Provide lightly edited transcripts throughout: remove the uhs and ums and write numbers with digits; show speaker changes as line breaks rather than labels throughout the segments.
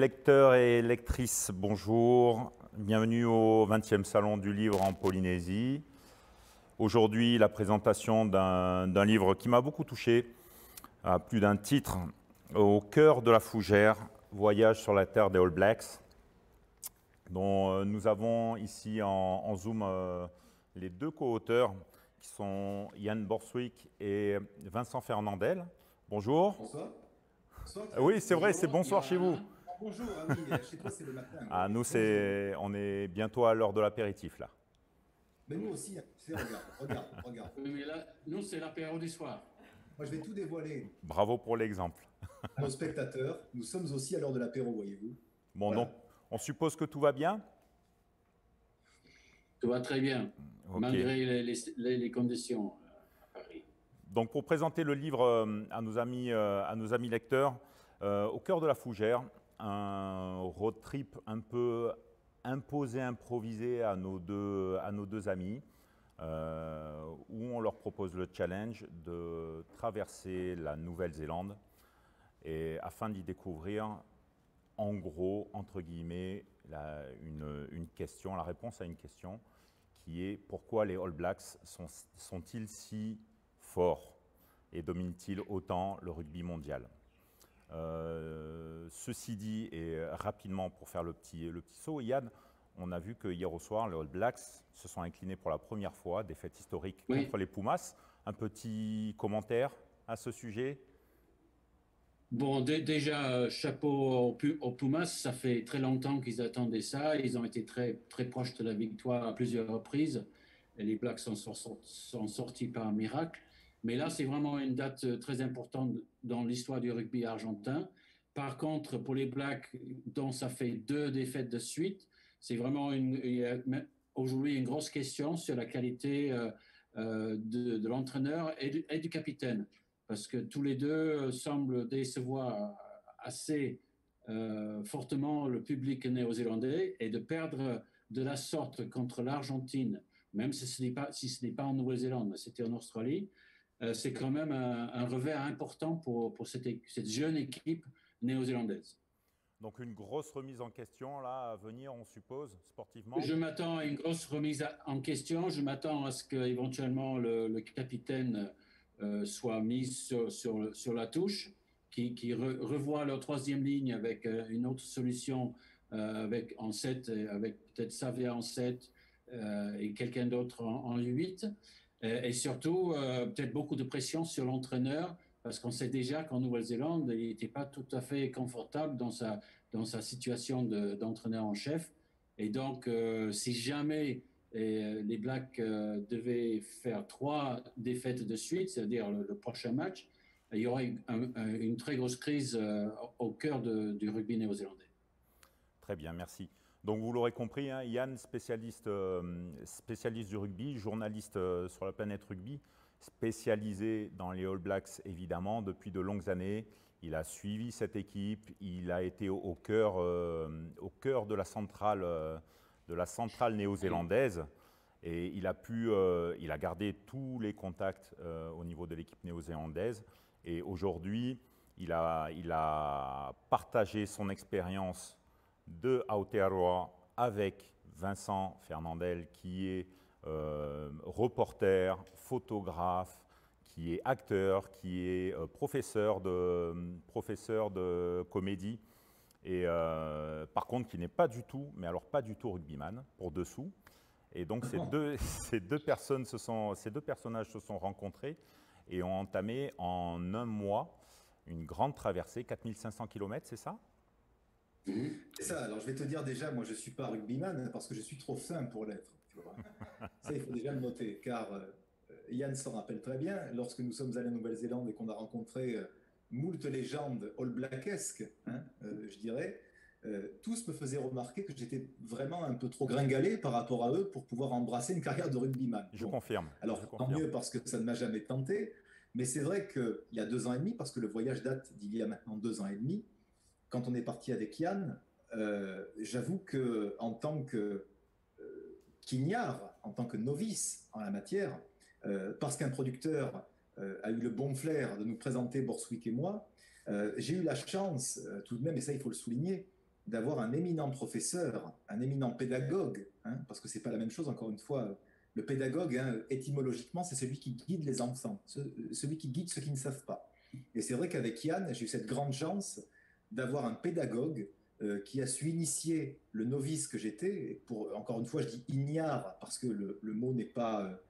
Lecteurs et lectrices, bonjour. Bienvenue au 20e Salon du Livre en Polynésie. Aujourd'hui, la présentation d'un livre qui m'a beaucoup touché, à plus d'un titre, Au cœur de la fougère, voyage sur la terre des All Blacks, dont nous avons ici en Zoom les deux co-auteurs, qui sont Yann Borswick et Vincent Fernandel. Bonjour.
Bonsoir. Bonsoir.
Oui, c'est vrai, c'est
Bonjour,
bonsoir chez vous.
Yann.
Bonjour, ah oui, chez toi c'est le matin.
Ah, nous,
Bonjour.
on est bientôt à l'heure de l'apéritif, là.
Mais nous aussi, hein, tu sais, regarde.
Oui, mais là, nous, c'est l'apéro du soir.
Moi je vais tout dévoiler
Bravo pour l'exemple.
à nos spectateurs. Nous sommes aussi à l'heure de l'apéro, voyez-vous.
Bon, donc,
Voilà.
on suppose que tout va bien?
Tout va très bien,
Ok.
malgré les conditions à Paris.
Donc, pour présenter le livre à nos amis lecteurs, Au cœur de la fougère, un road trip un peu imposé, improvisé à nos deux amis, où on leur propose le challenge de traverser la Nouvelle-Zélande et afin d'y découvrir, en gros, entre guillemets, une question, la réponse à une question qui est pourquoi les All Blacks sont-ils si forts et dominent-ils autant le rugby mondial? Ceci dit, et rapidement pour faire le petit saut, Yann, on a vu que hier au soir, les All Blacks se sont inclinés pour la première fois, défaite historique
Oui.
contre les Pumas. Un petit commentaire à ce sujet?
Bon, déjà, chapeau aux Pumas, ça fait très longtemps qu'ils attendaient ça. Ils ont été très, très proches de la victoire à plusieurs reprises. Et les Blacks sont sortis par un miracle. Mais là, c'est vraiment une date très importante dans l'histoire du rugby argentin. Par contre, pour les Blacks, dont ça fait 2 défaites de suite, c'est vraiment aujourd'hui une grosse question sur la qualité de l'entraîneur et du capitaine parce que tous les deux semblent décevoir assez fortement le public néo-zélandais et de perdre de la sorte contre l'Argentine, même si ce n'est pas en Nouvelle-Zélande, mais c'était en Australie, c'est quand même un revers important pour cette jeune équipe néo-zélandaise.
Donc une grosse remise en question là à venir, on suppose, sportivement.
Je m'attends à une grosse remise en question. Je m'attends à ce qu'éventuellement le capitaine soit mis sur la touche, qui revoit leur troisième ligne avec une autre solution en 7, avec peut-être Savia en 7 et quelqu'un d'autre en 8. Et surtout, peut-être beaucoup de pression sur l'entraîneur, parce qu'on sait déjà qu'en Nouvelle-Zélande, il n'était pas tout à fait confortable dans sa situation d'entraîneur en chef. Et donc, si jamais les Blacks devaient faire 3 défaites de suite, c'est-à-dire le prochain match, il y aurait une très grosse crise au cœur du rugby néo-zélandais.
Très bien, merci. Donc vous l'aurez compris, hein, Yann, spécialiste du rugby, journaliste sur la planète rugby, spécialisé dans les All Blacks évidemment depuis de longues années. Il a suivi cette équipe, il a été au cœur de la centrale néo-zélandaise et il a gardé tous les contacts au niveau de l'équipe néo-zélandaise. Et aujourd'hui, il a partagé son expérience de Aotearoa avec Vincent Fernandel, qui est reporter, photographe, qui est acteur, qui est professeur de comédie, et par contre qui n'est pas du tout, mais alors pas du tout rugbyman, pour dessous. Et donc ces deux personnages se sont rencontrés et ont entamé en un mois une grande traversée, 4500 km, c'est ça?
C'est ça, alors je vais te dire déjà, moi je ne suis pas rugbyman parce que je suis trop fin pour l'être. Tu vois. Ça, il faut déjà le noter, car Yann s'en rappelle très bien, lorsque nous sommes allés en Nouvelle-Zélande et qu'on a rencontré moult légendes all blackesques, hein, je dirais, tous me faisaient remarquer que j'étais vraiment un peu trop gringalé par rapport à eux pour pouvoir embrasser une carrière de rugbyman.
Je
Bon,
confirme, je
alors tant
confirme.
mieux parce que ça ne m'a jamais tenté, mais c'est vrai qu'il y a 2 ans et demi, parce que le voyage date d'il y a maintenant 2 ans et demi, quand on est parti avec Yann, j'avoue que en tant que quignard, en tant que novice en la matière, parce qu'un producteur a eu le bon flair de nous présenter Borswick et moi, j'ai eu la chance, tout de même, et ça il faut le souligner, d'avoir un éminent professeur, un éminent pédagogue, hein, parce que c'est pas la même chose, encore une fois. Le pédagogue, hein, étymologiquement, c'est celui qui guide les enfants, celui qui guide ceux qui ne savent pas. Et c'est vrai qu'avec Yann, j'ai eu cette grande chance d'avoir un pédagogue qui a su initier le novice que j'étais. Pour, encore une fois, je dis ignare parce que le mot n'est pas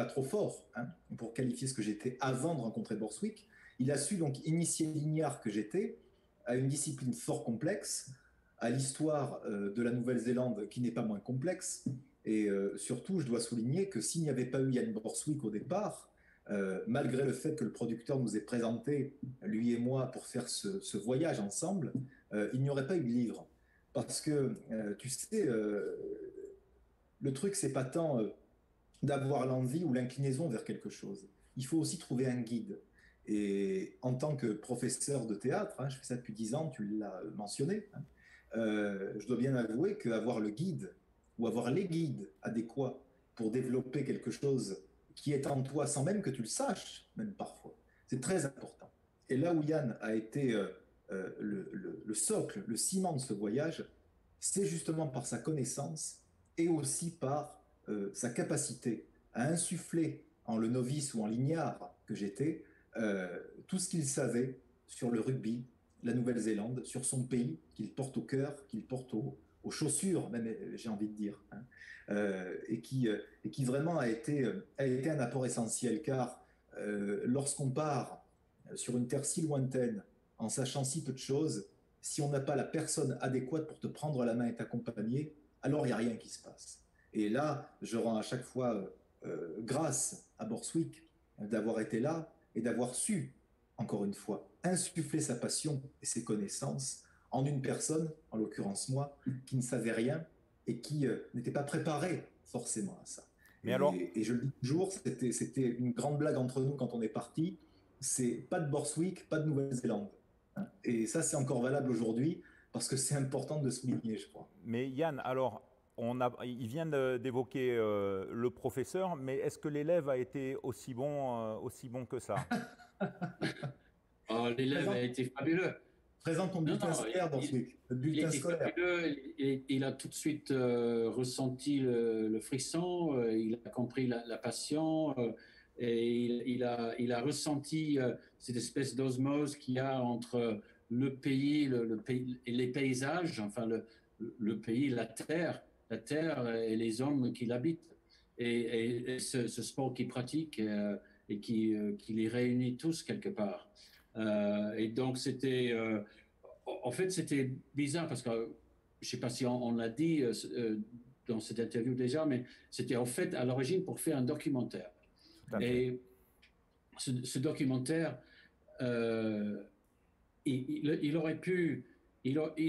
trop fort, hein, pour qualifier ce que j'étais avant de rencontrer Borswick. Il a su donc initier l'ignare que j'étais à une discipline fort complexe, à l'histoire de la Nouvelle-Zélande qui n'est pas moins complexe. Et surtout, je dois souligner que s'il n'y avait pas eu Yann Borswick au départ, malgré le fait que le producteur nous ait présenté, lui et moi, pour faire ce voyage ensemble, il n'y aurait pas eu de livre. Parce que, tu sais, le truc, c'est pas tant d'avoir l'envie ou l'inclinaison vers quelque chose. Il faut aussi trouver un guide. Et en tant que professeur de théâtre, hein, je fais ça depuis 10 ans, tu l'as mentionné, hein, je dois bien avouer qu'avoir le guide ou avoir les guides adéquats pour développer quelque chose qui est en toi sans même que tu le saches, même parfois, c'est très important. Et là où Yann a été le socle, le ciment de ce voyage, c'est justement par sa connaissance et aussi par sa capacité à insuffler en le novice ou en l'ignare que j'étais tout ce qu'il savait sur le rugby, la Nouvelle-Zélande, sur son pays qu'il porte au cœur, qu'il porte aux chaussures, même j'ai envie de dire, hein, et qui vraiment a été un apport essentiel, car lorsqu'on part sur une terre si lointaine, en sachant si peu de choses, si on n'a pas la personne adéquate pour te prendre la main et t'accompagner, alors il n'y a rien qui se passe. Et là, je rends à chaque fois grâce à Borswick d'avoir été là et d'avoir su, encore une fois, insuffler sa passion et ses connaissances en une personne, en l'occurrence moi, qui ne savait rien et qui n'était pas préparé forcément à ça.
Mais alors,
Et je le dis toujours, c'était une grande blague entre nous quand on est parti, c'est pas de Borswick, pas de Nouvelle-Zélande. Hein. Et ça, c'est encore valable aujourd'hui parce que c'est important de le souligner, je crois.
mais Yann, alors, il vient d'évoquer le professeur, mais est-ce que l'élève a été aussi bon que ça?
Oh, l'élève a
Présente,
été fabuleux.
présente ton
Non,
bulletin
non,
scolaire, Borswick, le
il
bulletin
était
scolaire.
fabuleux. Il a tout de suite ressenti le frisson, il a compris la passion, et il a ressenti cette espèce d'osmose qu'il y a entre le pays, le pays et les paysages, enfin le pays, la terre et les hommes qui l'habitent. Et ce sport qu'il pratique qui les réunit tous quelque part. Et donc en fait, c'était bizarre parce que je ne sais pas si on l'a dit dans cette interview déjà, mais c'était en fait à l'origine pour faire un documentaire.
Tout à fait.
Et ce documentaire, euh, il aurait pu,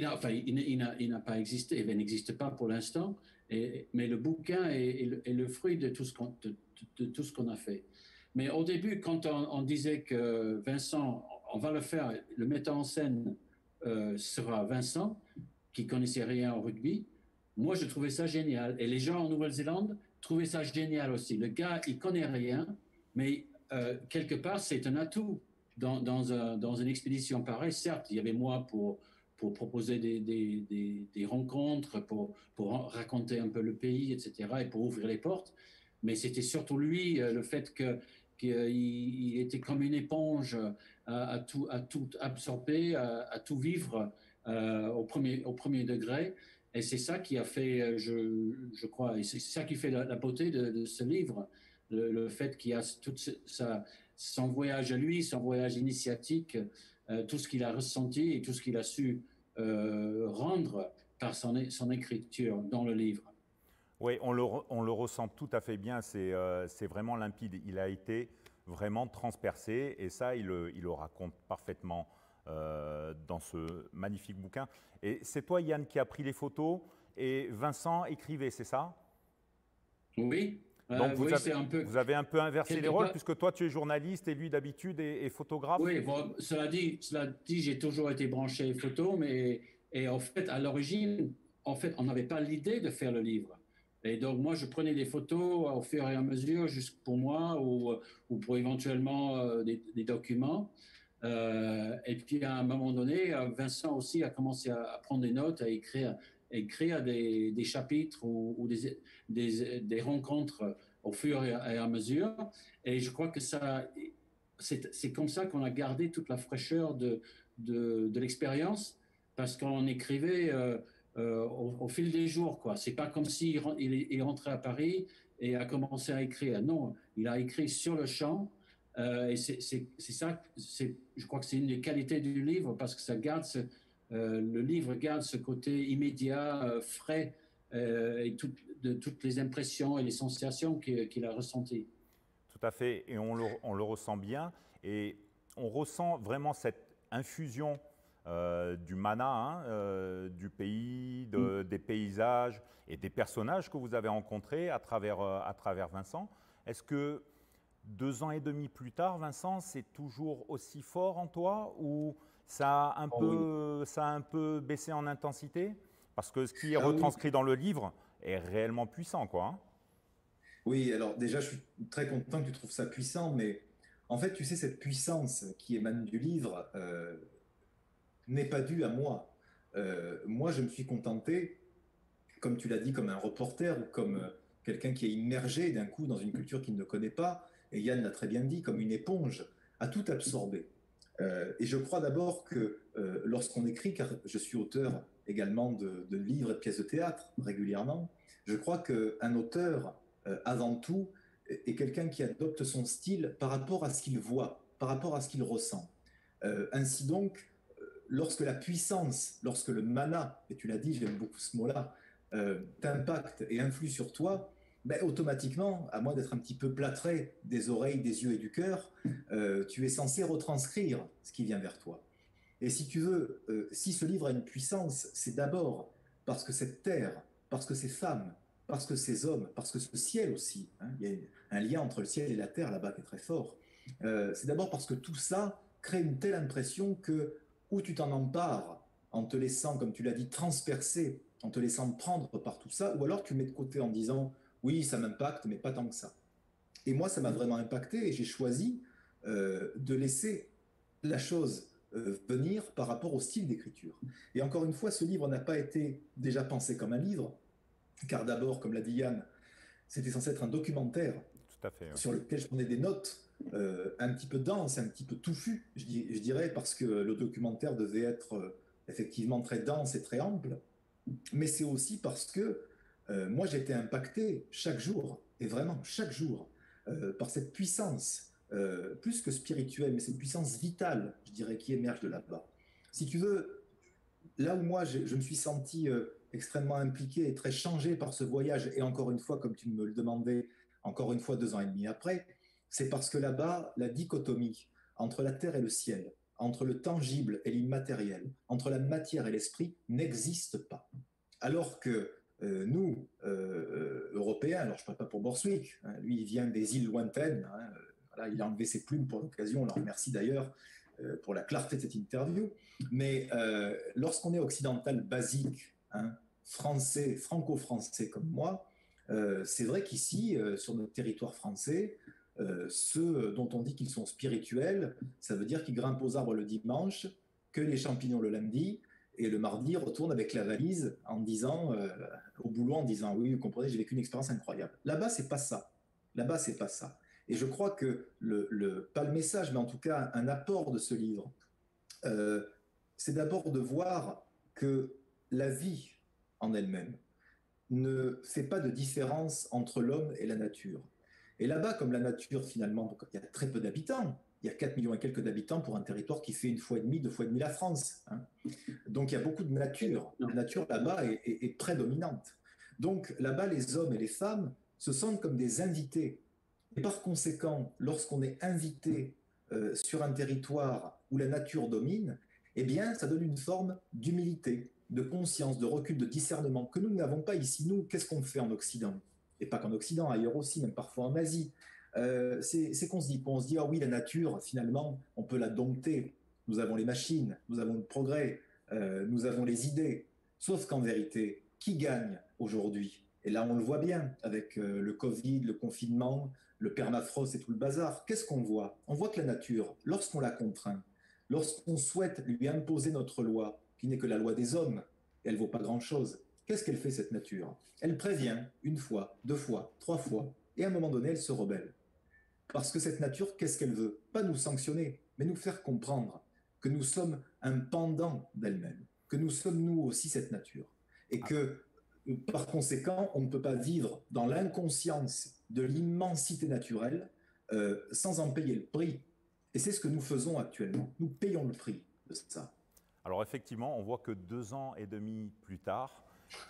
enfin, il n'a pas existé, il n'existe pas pour l'instant, mais le bouquin est le fruit de tout ce qu'on a fait. Mais au début, quand on disait que Vincent, on va le faire, le metteur en scène sera Vincent, qui connaissait rien au rugby, moi je trouvais ça génial. Et les gens en Nouvelle-Zélande trouvaient ça génial aussi. Le gars, il connaît rien, mais quelque part, c'est un atout dans une expédition pareille. Certes, il y avait moi pour proposer des rencontres, pour raconter un peu le pays, etc., et pour ouvrir les portes. Mais c'était surtout lui, le fait qu'il était comme une éponge à tout absorber, à tout vivre au premier degré. Et c'est ça qui a fait, je crois, et c'est ça qui fait la beauté de ce livre, le fait qu'il y a son voyage à lui, son voyage initiatique, tout ce qu'il a ressenti et tout ce qu'il a su rendre par son écriture dans le livre.
Oui, on le ressent tout à fait bien, c'est vraiment limpide. Il a été vraiment transpercé et ça, il le raconte parfaitement dans ce magnifique bouquin. Et c'est toi, Yann, qui a pris les photos et Vincent écrivait, c'est ça?
Oui,
Donc
oui, c'est un peu.
vous avez un peu inversé les rôles, puisque toi, tu es journaliste et lui, d'habitude, est photographe?
Oui, bon, cela dit, j'ai toujours été branché photo, et en fait, à l'origine, en fait, on n'avait pas l'idée de faire le livre. Et donc, moi, je prenais des photos au fur et à mesure, juste pour moi ou pour éventuellement des documents. Et puis à un moment donné, Vincent aussi a commencé à prendre des notes, à écrire des chapitres ou des rencontres au fur et à mesure. Et je crois que c'est comme ça qu'on a gardé toute la fraîcheur de l'expérience, parce qu'on écrivait au fil des jours, quoi. C'est pas comme s'il il rentrait à Paris et a commencé à écrire. Non, il a écrit sur le champ. Et c'est ça, je crois que c'est une des qualités du livre, parce que le livre garde ce côté immédiat, frais, et de toutes les impressions et les sensations qu'il a ressenties.
Tout à fait, et on le ressent bien, et on ressent vraiment cette infusion du mana, hein, du pays, des paysages et des personnages que vous avez rencontrés à travers Vincent. Est-ce que 2 ans et demi plus tard, Vincent, c'est toujours aussi fort en toi, ou ça a un peu baissé en intensité? Parce que ce qui est retranscrit dans le livre est réellement puissant, quoi. Hein.
Oui, alors déjà, je suis très content que tu trouves ça puissant, mais en fait, tu sais, cette puissance qui émane du livre n'est pas due à moi. Moi, je me suis contenté, comme tu l'as dit, comme un reporter ou comme quelqu'un qui est immergé d'un coup dans une culture qu'il ne connaît pas, et Yann l'a très bien dit, comme une éponge, à tout absorber. Et je crois d'abord que lorsqu'on écrit, car je suis auteur également de livres et de pièces de théâtre régulièrement, je crois qu'un auteur, avant tout, est quelqu'un qui adopte son style par rapport à ce qu'il voit, par rapport à ce qu'il ressent. Ainsi donc, lorsque la puissance, lorsque le mana, et tu l'as dit, j'aime beaucoup ce mot-là, t'impacte et influe sur toi, ben, automatiquement, à moins d'être un petit peu plâtré des oreilles, des yeux et du cœur, tu es censé retranscrire ce qui vient vers toi. Et si tu veux, si ce livre a une puissance, c'est d'abord parce que cette terre, parce que ces femmes, parce que ces hommes, parce que ce ciel aussi, hein, il y a un lien entre le ciel et la terre là-bas qui est très fort, c'est d'abord parce que tout ça crée une telle impression que où tu t'en empares en te laissant, comme tu l'as dit, transpercer, en te laissant prendre par tout ça, ou alors tu mets de côté en disant oui, ça m'impacte, mais pas tant que ça. Et moi, ça m'a vraiment impacté et j'ai choisi de laisser la chose venir par rapport au style d'écriture. Et encore une fois, ce livre n'a pas été déjà pensé comme un livre, car d'abord, comme l'a dit Yann, c'était censé être un documentaire
Tout à fait. Ouais.
sur lequel je prenais des notes un petit peu denses, un petit peu touffues, je dirais, parce que le documentaire devait être effectivement très dense et très ample. Mais c'est aussi parce que moi, j'ai été impacté chaque jour, et vraiment chaque jour, par cette puissance, plus que spirituelle, mais cette puissance vitale, je dirais, qui émerge de là-bas. Si tu veux, là où moi, je me suis senti extrêmement impliqué et très changé par ce voyage, et encore une fois, comme tu me le demandais, encore une fois 2 ans et demi après, c'est parce que là-bas, la dichotomie entre la terre et le ciel, entre le tangible et l'immatériel, entre la matière et l'esprit, n'existe pas. Alors que nous, Européens, alors je ne parle pas pour Borswick, hein, lui il vient des îles lointaines, hein, voilà, il a enlevé ses plumes pour l'occasion, on le remercie d'ailleurs pour la clarté de cette interview, mais lorsqu'on est occidental basique, hein, français, franco-français comme moi, c'est vrai qu'ici, sur notre territoire français, ceux dont on dit qu'ils sont spirituels, ça veut dire qu'ils grimpent aux arbres le dimanche, que les champignons le lundi, et le mardi retourne avec la valise en disant au boulot en disant oui, vous comprenez, j'ai vécu une expérience incroyable. Là-bas, c'est pas ça. Là-bas, c'est pas ça. Et je crois que pas le message, mais en tout cas un apport de ce livre, c'est d'abord de voir que la vie en elle-même ne fait pas de différence entre l'homme et la nature. Et là-bas, comme la nature, finalement, il y a très peu d'habitants, il y a 4 millions et quelques d'habitants pour un territoire qui fait 1,5 fois, 2 fois et demi la France. Hein. Donc il y a beaucoup de nature. La nature là-bas est prédominante. Donc là-bas, les hommes et les femmes se sentent comme des invités. Et par conséquent, lorsqu'on est invité sur un territoire où la nature domine, eh bien, ça donne une forme d'humilité, de conscience, de recul, de discernement que nous n'avons pas ici. Nous, qu'est-ce qu'on fait en Occident? Et pas qu'en Occident, ailleurs aussi, même parfois en Asie. C'est qu'on se dit, ah oui, la nature, finalement, on peut la dompter. Nous avons les machines, nous avons le progrès, nous avons les idées. Sauf qu'en vérité, qui gagne aujourd'hui? Et là, on le voit bien avec le Covid, le confinement, le permafrost et tout le bazar. Qu'est-ce qu'on voit? On voit que la nature, lorsqu'on la contraint, Lorsqu'on souhaite lui imposer notre loi, qui n'est que la loi des hommes, et elle ne vaut pas grand-chose, qu'est-ce qu'elle fait, cette nature? Elle prévient une fois, deux fois, trois fois, et à un moment donné, elle se rebelle. Parce que cette nature, qu'est-ce qu'elle veut? Pas nous sanctionner, mais nous faire comprendre que nous sommes un pendant d'elle-même, que nous sommes nous aussi cette nature. Et que, par conséquent, on ne peut pas vivre dans l'inconscience de l'immensité naturelle sans en payer le prix. Et c'est ce que nous faisons actuellement. Nous payons le prix de ça.
Alors effectivement, on voit que 2 ans et demi plus tard,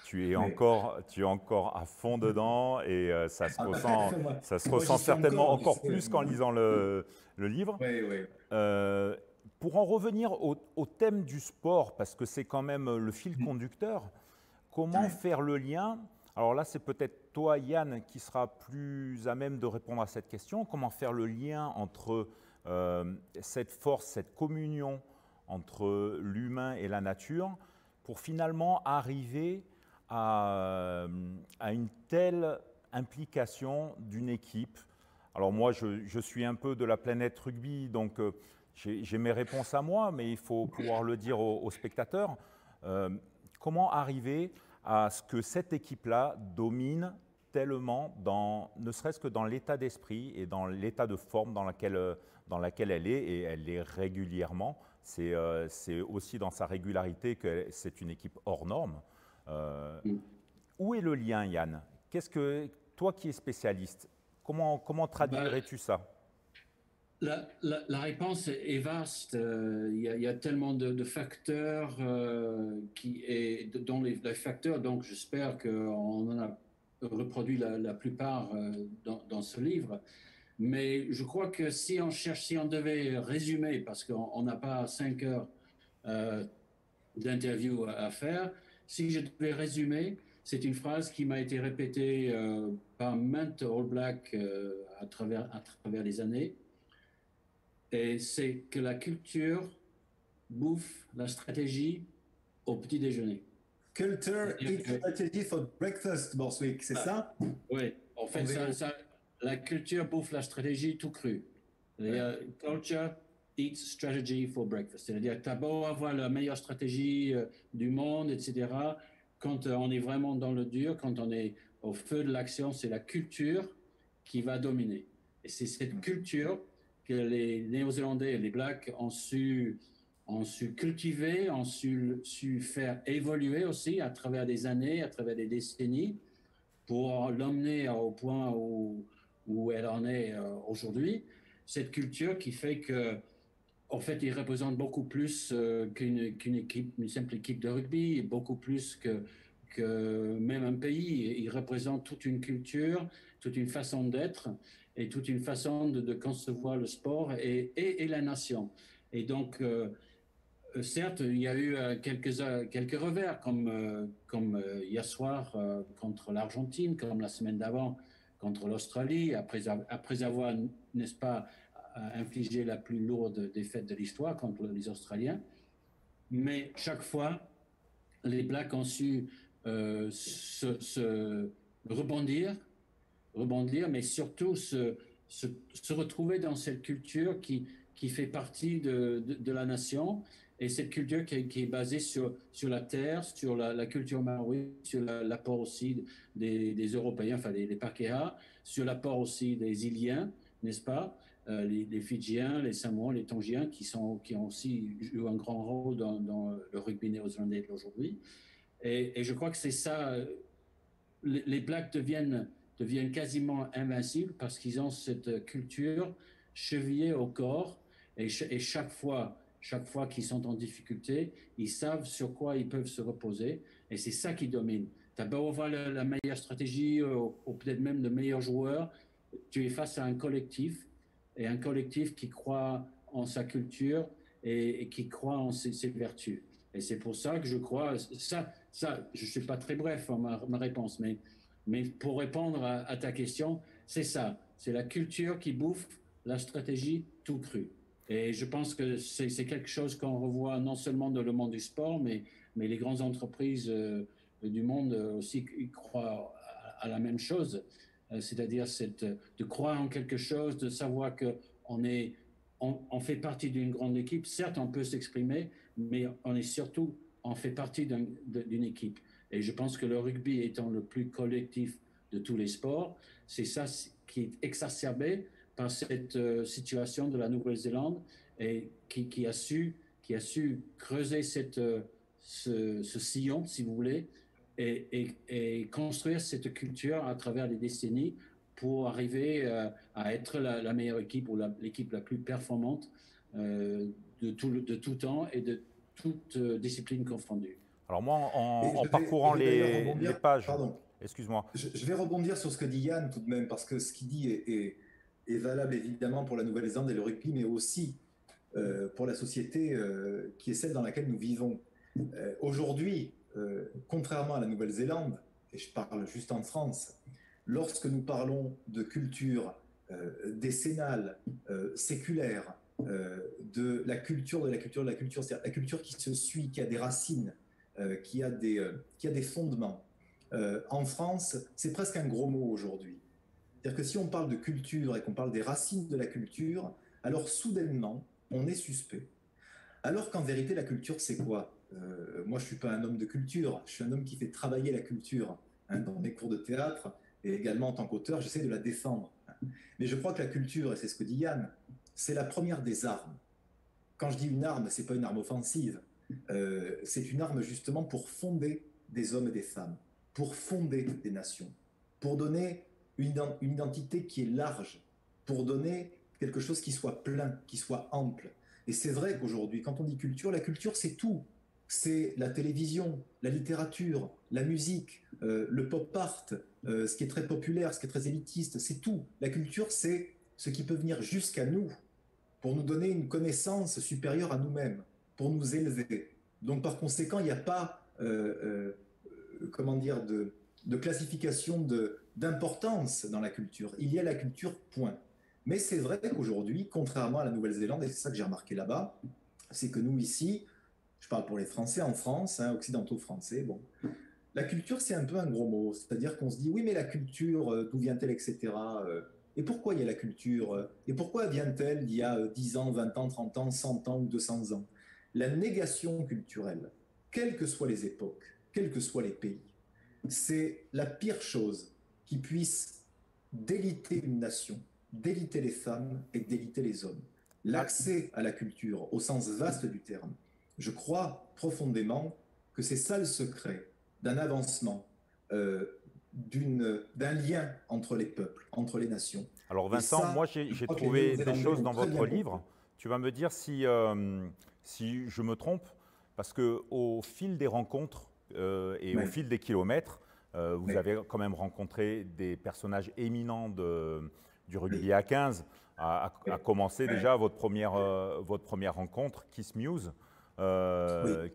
tu es
Mais,
encore à fond dedans et ça se
moi, j'y
ressent
suis
certainement
encore, tu
encore
sais.
plus qu'en lisant le livre.
Oui, oui.
Euh, pour en revenir au thème du sport, parce que c'est quand même le fil conducteur, comment
Ouais.
faire le lien? Alors là, c'est peut-être toi, Yann, qui sera plus à même de répondre à cette question. Comment faire le lien entre cette force, cette communion entre l'humain et la nature pour finalement arriver à une telle implication d'une équipe? Alors moi, je suis un peu de la planète rugby, donc j'ai mes réponses à moi, mais il faut pouvoir le dire aux spectateurs. Euh, Comment arriver à ce que cette équipe-là domine tellement, ne serait-ce que dans l'état d'esprit et dans l'état de forme dans laquelle elle est, et elle est régulièrement. C'est aussi dans sa régularité que c'est une équipe hors norme. Euh, Où est le lien, Yann? Toi qui es spécialiste, comment
Ben,
traduirais-tu ça?
la réponse est vaste. Il y a tellement de facteurs dont les facteurs, donc j'espère qu'on en a reproduit la plupart dans ce livre. Mais je crois que si on devait résumer, parce qu'on n'a pas 5 heures euh, d'interview à faire, si je devais résumer, c'est une phrase qui m'a été répétée par maintes All Blacks à travers les années. Et c'est que la culture bouffe la stratégie au petit déjeuner.
Culture
C'est-à-dire
eat strategy for breakfast, Borswick, c'est ça?
oui, en
En
fait,
VO.
la culture bouffe la stratégie tout cru.
Ouais.
Culture eats strategy for breakfast. C'est-à-dire que tu as beau avoir la meilleure stratégie du monde, etc. Quand on est vraiment dans le dur, quand on est au feu de l'action, c'est la culture qui va dominer. Et c'est cette culture que les Néo-Zélandais et les Blacks ont su cultiver, ont su faire évoluer aussi à travers des années, à travers des décennies, pour l'emmener au point où elle en est aujourd'hui. Cette culture qui fait que, en fait, il représente beaucoup plus qu'une équipe, une simple équipe de rugby, et beaucoup plus que même un pays. Il représente toute une culture, toute une façon d'être et toute une façon de concevoir le sport et la nation. Et donc, certes, il y a eu quelques revers, comme hier soir contre l'Argentine, comme la semaine d'avant contre l'Australie, après avoir, n'est-ce pas, infligé la plus lourde défaite de l'histoire contre les Australiens. Mais chaque fois, les Blacks ont su se rebondir, mais surtout se retrouver dans cette culture qui fait partie de la nation. Et cette culture qui est basée sur la terre, sur la culture maori, sur l'apport aussi des Européens, enfin des Pakeha, sur l'apport aussi des Iliens, n'est-ce pas? Les Fidjiens, les Samoans, les Tongiens, qui ont aussi joué un grand rôle dans le rugby néo-zélandais d'aujourd'hui. Et je crois que c'est ça. Les Blacks deviennent quasiment invincibles parce qu'ils ont cette culture chevillée au corps et chaque fois qu'ils sont en difficulté, ils savent sur quoi ils peuvent se reposer et c'est ça qui domine. Tu as beau avoir la meilleure stratégie ou peut-être même le meilleur joueur, tu es face à un collectif et un collectif qui croit en sa culture et qui croit en ses vertus. Et c'est pour ça que je crois, je ne suis pas très bref en ma réponse, mais pour répondre à ta question, c'est ça. C'est la culture qui bouffe la stratégie tout cru. Et je pense que c'est quelque chose qu'on revoit non seulement dans le monde du sport, mais les grandes entreprises du monde aussi croient à la même chose. C'est-à-dire de croire en quelque chose, de savoir qu'on on fait partie d'une grande équipe. Certes, on peut s'exprimer, mais on fait partie d'une équipe. Et je pense que le rugby étant le plus collectif de tous les sports, c'est ça qui est exacerbé par cette situation de la Nouvelle-Zélande et qui a su creuser ce sillon, si vous voulez, et construire cette culture à travers les décennies pour arriver à être la meilleure équipe ou l'équipe la plus performante de tout temps et de toute discipline confondue.
Alors moi, en
Et
parcourant
je vais d'ailleurs
les
rebondir,
pages,
pardon,
excuse-moi,
je vais rebondir sur ce que dit Yann tout de même, parce que ce qu'il dit est valable évidemment pour la Nouvelle-Zélande et le rugby, mais aussi pour la société qui est celle dans laquelle nous vivons. Aujourd'hui, contrairement à la Nouvelle-Zélande, et je parle juste en France, lorsque nous parlons de culture décennale, séculaire, de la culture, c'est-à-dire la culture qui se suit, qui a des racines, qui a des fondements. En France, c'est presque un gros mot aujourd'hui. C'est-à-dire que si on parle de culture et qu'on parle des racines de la culture, alors soudainement, on est suspect. Alors qu'en vérité, la culture, c'est quoi? Moi, je ne suis pas un homme de culture, je suis un homme qui fait travailler la culture. Hein, dans mes cours de théâtre et également en tant qu'auteur, j'essaie de la défendre. Mais je crois que la culture, et c'est ce que dit Yann, c'est la première des armes. Quand je dis une arme, ce n'est pas une arme offensive. C'est une arme justement pour fonder des hommes et des femmes, pour fonder des nations, pour donner une identité qui est large, pour donner quelque chose qui soit plein, qui soit ample. Et c'est vrai qu'aujourd'hui, quand on dit culture, la culture, c'est tout. C'est la télévision, la littérature, la musique, le pop art, ce qui est très populaire, ce qui est très élitiste, c'est tout. La culture, c'est ce qui peut venir jusqu'à nous pour nous donner une connaissance supérieure à nous-mêmes, pour nous élever. Donc par conséquent, il n'y a pas comment dire, de classification d'importance dans la culture. Il y a la culture, point. Mais c'est vrai qu'aujourd'hui, contrairement à la Nouvelle-Zélande, et c'est ça que j'ai remarqué là-bas, c'est que nous ici, je parle pour les Français en France, hein, occidentaux français, bon, la culture c'est un peu un gros mot, c'est-à-dire qu'on se dit oui mais la culture, d'où vient-elle, etc. Et pourquoi il y a la culture? Et pourquoi vient-elle il y a 10 ans, 20 ans, 30 ans, 100 ans ou 200 ans? La négation culturelle, quelles que soient les époques, quels que soient les pays, c'est la pire chose qui puisse déliter une nation, déliter les femmes et déliter les hommes. L'accès à la culture, au sens vaste du terme, je crois profondément que c'est ça le secret d'un avancement, d'un lien entre les peuples, entre les nations.
alors Vincent,
ça,
moi j'ai trouvé des choses dans votre livre. Tu vas me dire si je me trompe, parce qu'au fil des rencontres et au fil des kilomètres, vous avez quand même rencontré des personnages éminents du rugby à 15, à commencer déjà votre première rencontre, Keith Muse,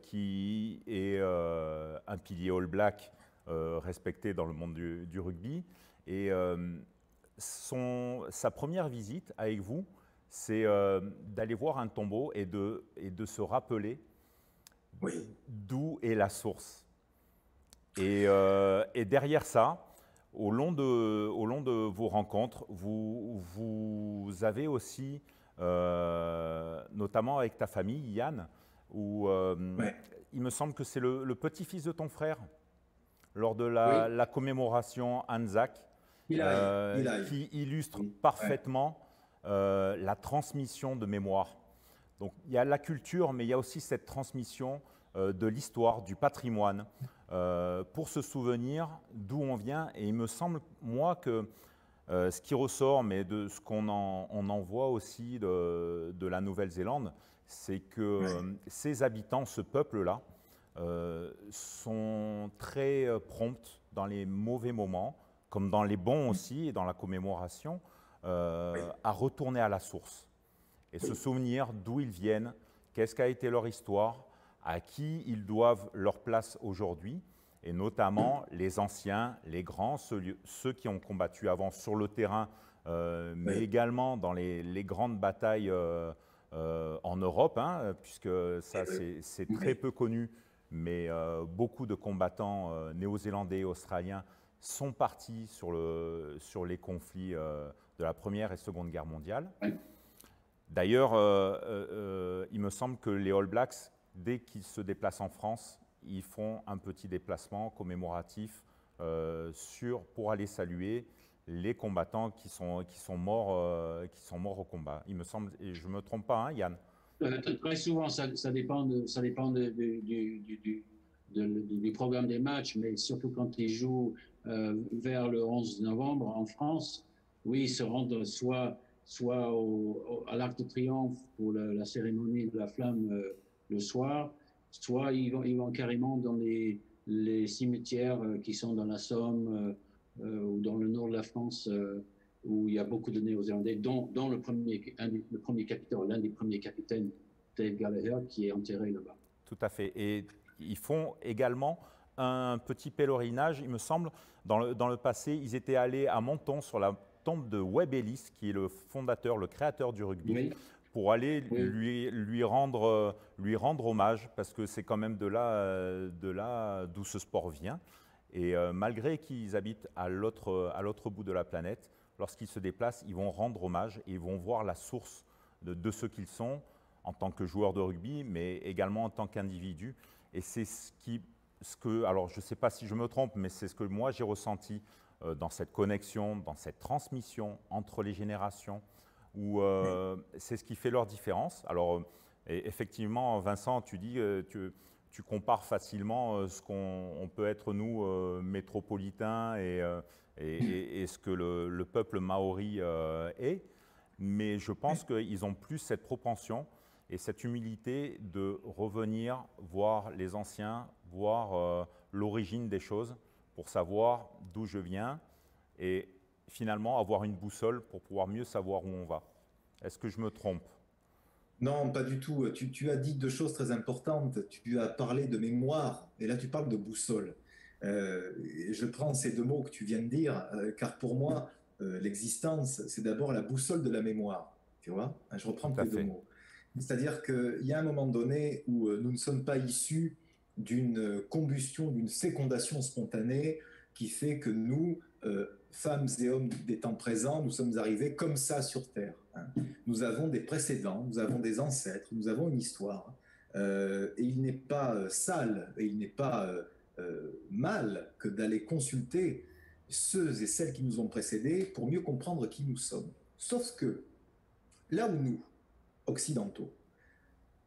qui est un pilier All Black respecté dans le monde du rugby. Et sa première visite avec vous, c'est d'aller voir un tombeau et de se rappeler d'où est la source. Et derrière ça, au long de vos rencontres, vous avez aussi, notamment avec ta famille, Yann, où il me semble que c'est le petit-fils de ton frère, lors de la commémoration Anzac, qui illustre parfaitement la transmission de mémoire. Donc il y a la culture, mais il y a aussi cette transmission de l'histoire, du patrimoine, pour se souvenir d'où on vient. Et il me semble, moi, que ce qui ressort, mais de ce qu'on en voit aussi de la Nouvelle-Zélande, c'est que ces habitants, ce peuple-là, sont très prompts dans les mauvais moments, comme dans les bons aussi, et dans la commémoration, à retourner à la source et se souvenir d'où ils viennent, qu'est-ce qu'a été leur histoire, à qui ils doivent leur place aujourd'hui, et notamment les anciens, les grands, ceux qui ont combattu avant sur le terrain, mais également dans les grandes batailles en Europe, hein, puisque ça c'est très peu connu, mais beaucoup de combattants néo-zélandais et australiens sont partis sur les conflits de la Première et Seconde Guerre mondiale. D'ailleurs, il me semble que les All Blacks, dès qu'ils se déplacent en France, ils font un petit déplacement commémoratif pour aller saluer les combattants qui sont morts au combat. Il me semble, et je ne me trompe pas, hein, Yann?
Très souvent, ça dépend, du programme des matchs, mais surtout quand ils jouent vers le 11 novembre en France, oui, ils se rendent soit à l'Arc de Triomphe pour la cérémonie de la flamme le soir, soit ils vont carrément dans les cimetières qui sont dans la Somme ou dans le nord de la France, où il y a beaucoup de Néo-Zélandais, dont le premier capitaine, l'un des premiers capitaines, Dave Gallagher, qui est enterré là-bas.
Tout à fait. Et ils font également un petit pèlerinage, il me semble. Dans le passé, ils étaient allés à Menton sur la tombe de Webb Ellis, qui est le fondateur, le créateur du rugby, oui, pour aller lui rendre hommage, parce que c'est quand même de là d'où ce sport vient. Et malgré qu'ils habitent à l'autre bout de la planète, lorsqu'ils se déplacent, ils vont rendre hommage et ils vont voir la source de ce qu'ils sont en tant que joueurs de rugby, mais également en tant qu'individus. Et c'est alors je ne sais pas si je me trompe, mais c'est ce que moi j'ai ressenti dans cette connexion, dans cette transmission entre les générations, où c'est ce qui fait leur différence. Alors effectivement, Vincent, tu dis tu compares facilement ce qu'on peut être nous, métropolitains, et ce que le peuple maori est. Mais je pense qu'ils ont plus cette propension et cette humilité de revenir voir les anciens, voir l'origine des choses pour savoir d'où je viens et finalement avoir une boussole pour pouvoir mieux savoir où on va. Est-ce que je me trompe?
Non, pas du tout. Tu as dit deux choses très importantes. Tu as parlé de mémoire et là tu parles de boussole. Je prends ces deux mots que tu viens de dire, car pour moi, l'existence, c'est d'abord la boussole de la mémoire. Tu vois? Je reprends tes deux mots. C'est-à-dire qu'il y a un moment donné où nous ne sommes pas issus d'une combustion, d'une fécondation spontanée qui fait que nous, femmes et hommes des temps présents, nous sommes arrivés comme ça sur Terre. Nous avons des précédents, nous avons des ancêtres, nous avons une histoire. Et il n'est pas sale, et il n'est pas mal que d'aller consulter ceux et celles qui nous ont précédés pour mieux comprendre qui nous sommes. Sauf que là où nous, occidentaux,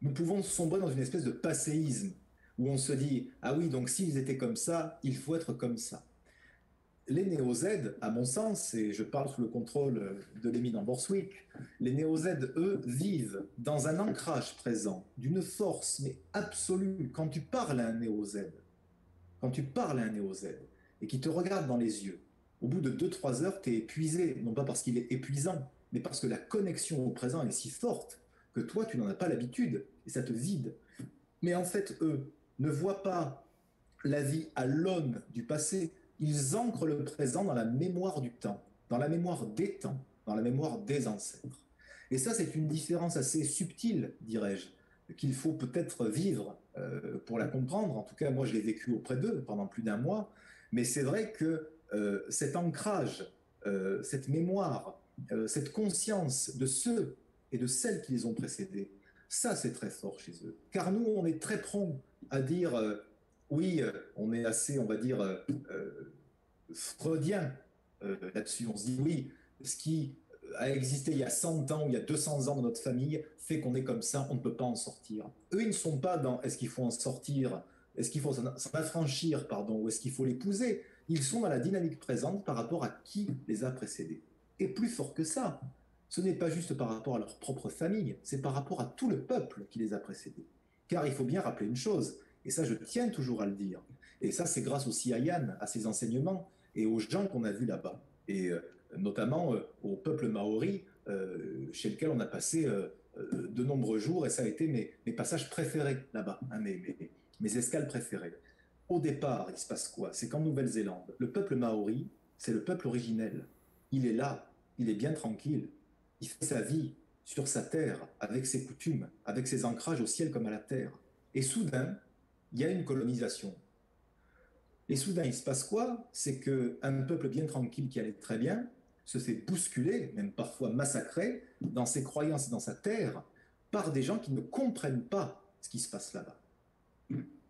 nous pouvons sombrer dans une espèce de passéisme où on se dit « Ah oui, donc s'ils étaient comme ça, il faut être comme ça ». Les néo-Z, à mon sens, et je parle sous le contrôle de l'éminent Borswick, les néo-Z, eux, vivent dans un ancrage présent, d'une force mais absolue. Quand tu parles à un néo-Z, et qui te regarde dans les yeux, au bout de 2-3 heures, tu es épuisé, non pas parce qu'il est épuisant, mais parce que la connexion au présent est si forte que toi, tu n'en as pas l'habitude, et ça te vide. Mais en fait, eux ne voient pas la vie à l'aune du passé. Ils ancrent le présent dans la mémoire du temps, dans la mémoire des temps, dans la mémoire des ancêtres. Et ça, c'est une différence assez subtile, dirais-je, qu'il faut peut-être vivre pour la comprendre. En tout cas, moi, je l'ai vécu auprès d'eux pendant plus d'un mois. Mais c'est vrai que cet ancrage, cette mémoire, cette conscience de ceux et de celles qui les ont précédés, ça, c'est très fort chez eux. Car nous, on est très prompts à dire oui, on est assez, on va dire, freudien là-dessus. On se dit oui, ce qui a existé il y a 100 ans ou il y a 200 ans dans notre famille fait qu'on est comme ça, on ne peut pas en sortir. Eux, ils ne sont pas dans est-ce qu'il faut en sortir, est-ce qu'il faut s'en affranchir, pardon, ou est-ce qu'il faut l'épouser. Ils sont dans la dynamique présente par rapport à qui les a précédés. Et plus fort que ça, ce n'est pas juste par rapport à leur propre famille, c'est par rapport à tout le peuple qui les a précédés. Car il faut bien rappeler une chose, et ça je tiens toujours à le dire, et ça c'est grâce aussi à Yann, à ses enseignements, et aux gens qu'on a vus là-bas, et notamment au peuple maori, chez lequel on a passé de nombreux jours, et ça a été mes passages préférés là-bas, hein, mes escales préférées. Au départ, il se passe quoi? C'est qu'en Nouvelle-Zélande, le peuple maori, c'est le peuple originel. Il est là, il est bien tranquille, il fait sa vie sur sa terre, avec ses coutumes, avec ses ancrages au ciel comme à la terre. Et soudain, il y a une colonisation. Et soudain, il se passe quoi? C'est qu'un peuple bien tranquille qui allait très bien se fait bousculer, même parfois massacrer, dans ses croyances et dans sa terre, par des gens qui ne comprennent pas ce qui se passe là-bas.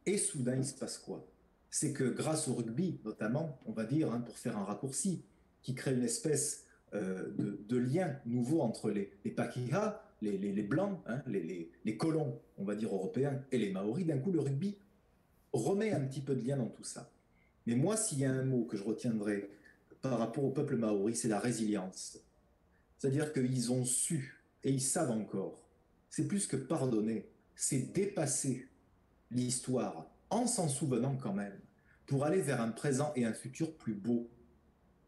Et soudain, il se passe quoi? C'est que grâce au rugby, notamment, on va dire, hein, pour faire un raccourci, qui crée une espèce de lien nouveau entre les Pakeha, les Blancs, hein, les colons, on va dire, européens, et les Maoris, d'un coup, le rugby remet un petit peu de lien dans tout ça. Mais moi, s'il y a un mot que je retiendrai par rapport au peuple maori, c'est la résilience. C'est-à-dire qu'ils ont su, et ils savent encore, c'est plus que pardonner, c'est dépasser l'histoire en s'en souvenant quand même, pour aller vers un présent et un futur plus beau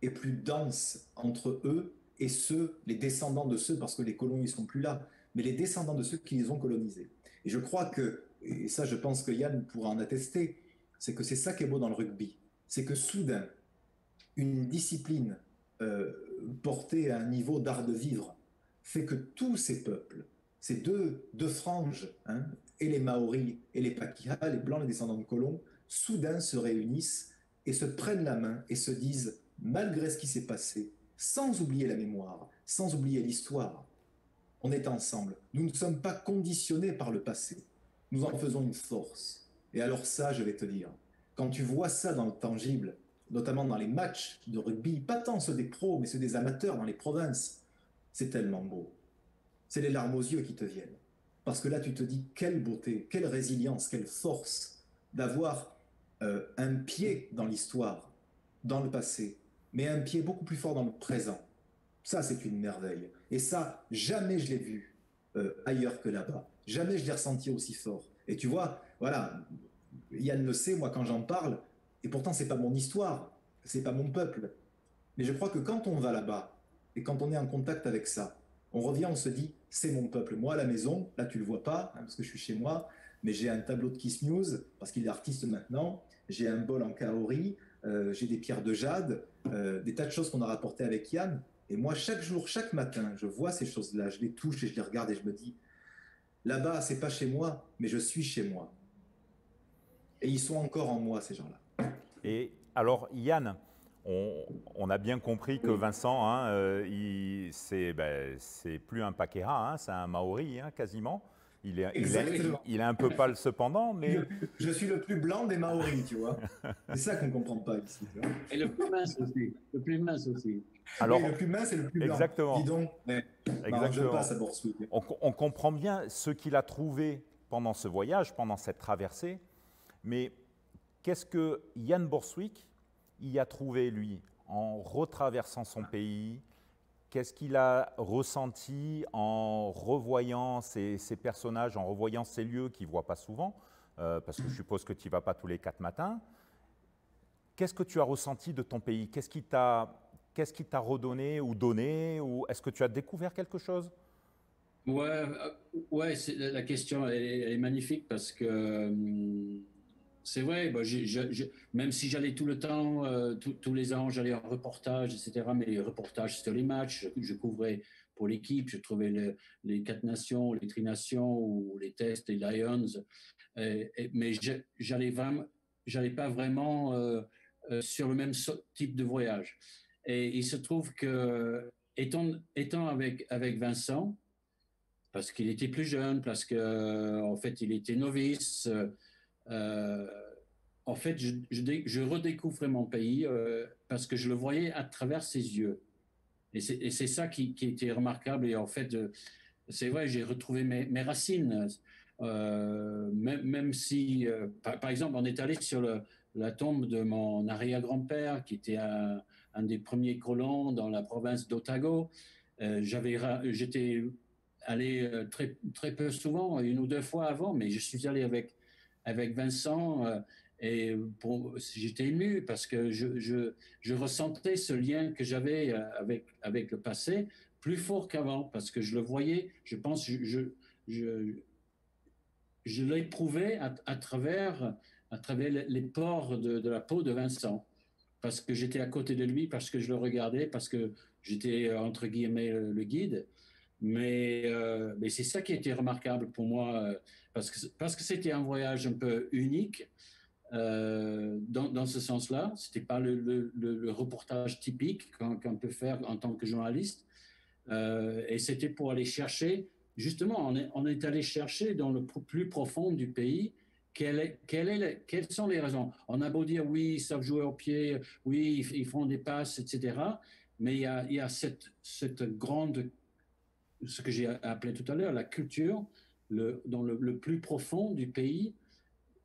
et plus dense entre eux et ceux, les descendants de ceux, parce que les colons, ils ne sont plus là, mais les descendants de ceux qui les ont colonisés. Et je crois que, et ça je pense que Yann pourra en attester, c'est que c'est ça qui est beau dans le rugby. C'est que soudain, une discipline euh, portée à un niveau d'art de vivre fait que tous ces peuples, ces deux franges, hein, et les Maoris et les Pakeha, les Blancs, les descendants de colons, soudain se réunissent et se prennent la main et se disent, malgré ce qui s'est passé, sans oublier la mémoire, sans oublier l'histoire, on est ensemble. Nous ne sommes pas conditionnés par le passé. Nous en faisons une force. Et alors ça, je vais te dire, quand tu vois ça dans le tangible, notamment dans les matchs de rugby, pas tant ceux des pros, mais ceux des amateurs dans les provinces, c'est tellement beau. C'est les larmes aux yeux qui te viennent. Parce que là, tu te dis, quelle beauté, quelle résilience, quelle force d'avoir un pied dans l'histoire, dans le passé, mais un pied beaucoup plus fort dans le présent. Ça, c'est une merveille. Et ça, jamais je l'ai vu ailleurs que là-bas. Jamais je l'ai ressenti aussi fort. Et tu vois, voilà, Yann le sait, moi, quand j'en parle, et pourtant, c'est pas mon histoire, c'est pas mon peuple. Mais je crois que quand on va là-bas, et quand on est en contact avec ça, on revient, on se dit, c'est mon peuple. Moi, à la maison, là, tu le vois pas, hein, parce que je suis chez moi, mais j'ai un tableau de Kiss News, parce qu'il est artiste maintenant, j'ai un bol en kaori, j'ai des pierres de jade, des tas de choses qu'on a rapportées avec Yann. Et moi, chaque jour, chaque matin, je vois ces choses-là, je les touche et je les regarde et je me dis, là-bas, c'est pas chez moi, mais je suis chez moi. Et ils sont encore en moi, ces gens-là.
Et alors, Yann, on a bien compris que Vincent, hein, c'est plus un Pakeha, hein, c'est un Maori, hein, quasiment. Il est un peu pâle cependant, mais…
Je suis le plus blanc des Maoris, tu vois. C'est ça qu'on ne comprend pas ici. Tu vois.
Et le plus mince aussi. Le plus mince aussi.
Alors,
oui, le plus mince et le plus blanc.
Exactement.
Dis donc, je passe à Borswick.
On comprend bien ce qu'il a trouvé pendant ce voyage, pendant cette traversée, mais qu'est-ce que Jan Borswick y a trouvé, lui, en retraversant son pays? Qu'est-ce qu'il a ressenti en revoyant ces personnages, en revoyant ces lieux qu'il ne voit pas souvent, parce que je suppose que tu n'y vas pas tous les 4 matins. Qu'est-ce que tu as ressenti de ton pays? Qu'est-ce qui t'a redonné ou donné? Ou est-ce que tu as découvert quelque chose?
Ouais, la question elle est magnifique parce que c'est vrai, bah, même si j'allais tout le temps, tous les ans, j'allais en reportage, etc. Mais les reportages sur les matchs, je couvrais pour l'équipe, je trouvais les 4 nations, les trinations ou les tests, les Lions. Mais j'allais pas vraiment sur le même type de voyage. Et il se trouve que, étant avec Vincent, parce qu'il était plus jeune, parce que en fait il était novice. Euh, En fait, je redécouvrais mon pays parce que je le voyais à travers ses yeux. Et c'est ça qui était remarquable. Et en fait, c'est vrai, j'ai retrouvé mes racines. Même si, par exemple, on est allé sur la tombe de mon arrière-grand-père, qui était un des premiers colons dans la province d'Otago. J'étais allé très peu souvent, 1 ou 2 fois avant, mais je suis allé avec Vincent. Et j'étais ému parce que je ressentais ce lien que j'avais avec le passé plus fort qu'avant parce que je le voyais, je pense, je l'éprouvais à travers les pores de la peau de Vincent parce que j'étais à côté de lui, parce que je le regardais, parce que j'étais entre guillemets le guide. Mais c'est ça qui était remarquable pour moi parce que c'était un voyage un peu unique. dans ce sens-là. Ce n'était pas le reportage typique qu'on peut faire en tant que journaliste. Et c'était pour aller chercher, justement, on est allé chercher dans le plus profond du pays quelles sont les raisons. On a beau dire, oui, ils savent jouer au pied, oui, ils font des passes, etc. Mais il y a cette grande, ce que j'ai appelé tout à l'heure, la culture, dans le plus profond du pays.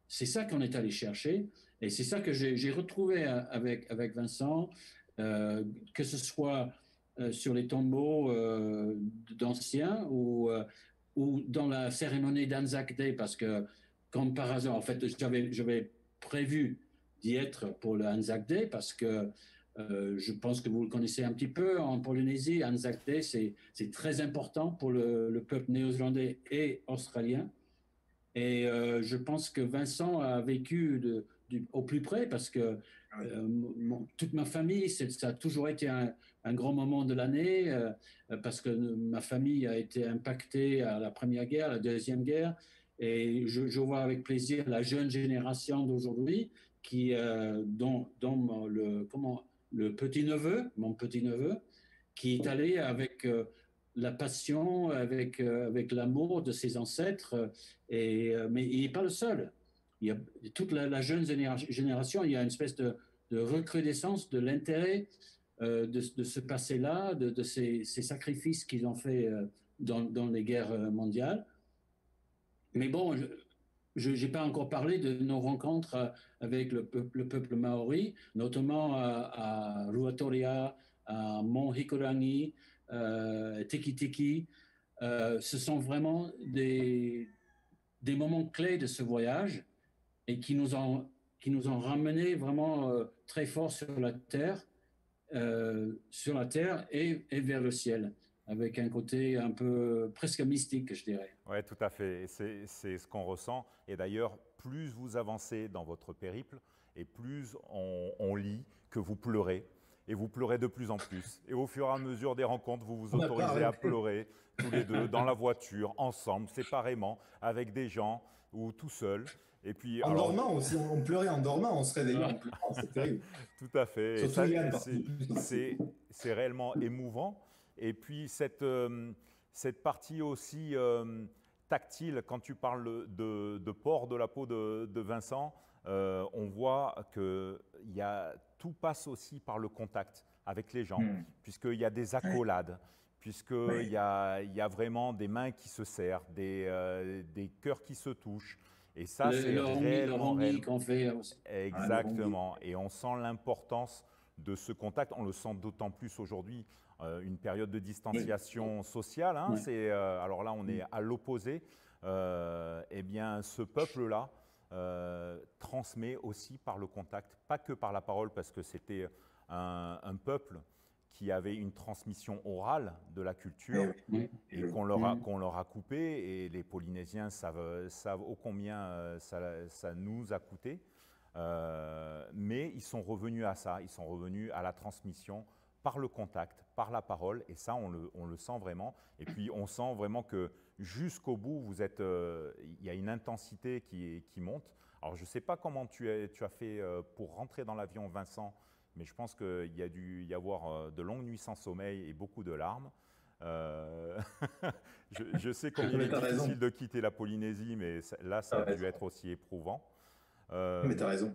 C'est ça qu'on est allé chercher. Et c'est ça que j'ai retrouvé avec Vincent, que ce soit sur les tombeaux d'anciens ou dans la cérémonie d'Anzac Day, parce que, comme par hasard, en fait, j'avais prévu d'y être pour le Anzac Day, parce que je pense que vous le connaissez un petit peu en Polynésie. Anzac Day, c'est très important pour le peuple néo-zélandais et australien. Et je pense que Vincent a vécu au plus près parce que toute ma famille, ça a toujours été un grand moment de l'année parce que ma famille a été impactée à la Première Guerre, à la Deuxième Guerre. Et je vois avec plaisir la jeune génération d'aujourd'hui dont le petit-neveu, mon petit-neveu, qui est allé avec la passion, avec l'amour de ses ancêtres. Mais il n'est pas le seul. Il y a toute la jeune génération, il y a une espèce de recrudescence de l'intérêt de ce passé-là, de ces sacrifices qu'ils ont fait dans les guerres mondiales. Mais bon, je n'ai pas encore parlé de nos rencontres avec le peuple maori, notamment à Ruatoria, à Mont Hikurangi, Tiki Tiki. Ce sont vraiment des moments clés de ce voyage et qui nous ont ramenés vraiment très fort sur la terre et vers le ciel, avec un côté un peu presque mystique, je dirais.
Oui, tout à fait. C'est ce qu'on ressent. Et d'ailleurs, plus vous avancez dans votre périple, et plus on lit que vous pleurez. Et vous pleurez de plus en plus. Et au fur et à mesure des rencontres, vous vous autorisez à pleurer tous les deux, dans la voiture, ensemble, séparément, avec des gens ou tout seul. Et puis,
en dormant aussi, on pleurait en dormant, on se réveillait en pleurant, c'est terrible.
Tout à fait.
Surtout Yann,
c'est réellement émouvant. Et puis cette partie aussi tactile, quand tu parles de port de la peau de Vincent, on voit que tout passe aussi par le contact avec les gens, puisqu'il y a des accolades, puisqu'il y a vraiment des mains qui se serrent, des cœurs qui se touchent. Et ça, c'est réellement
qu'on fait aussi.
Exactement. Et on sent l'importance de ce contact. On le sent d'autant plus aujourd'hui, une période de distanciation sociale. Hein, alors là, on est à l'opposé. Eh bien, ce peuple-là transmet aussi par le contact, pas que par la parole, parce que c'était un peuple qui avait une transmission orale de la culture et qu'on leur a coupé. Et les Polynésiens savent ô combien ça nous a coûté. Mais ils sont revenus à ça, ils sont revenus à la transmission par le contact, par la parole, et ça, on le sent vraiment. Et puis, on sent vraiment que jusqu'au bout, il y a une intensité qui monte. Alors, je ne sais pas comment tu as fait pour rentrer dans l'avion, Vincent, mais je pense qu'il y a dû y avoir de longues nuits sans sommeil et beaucoup de larmes. Je sais combien il est difficile de quitter la Polynésie, mais là, ça a dû être aussi éprouvant.
Mais tu as raison.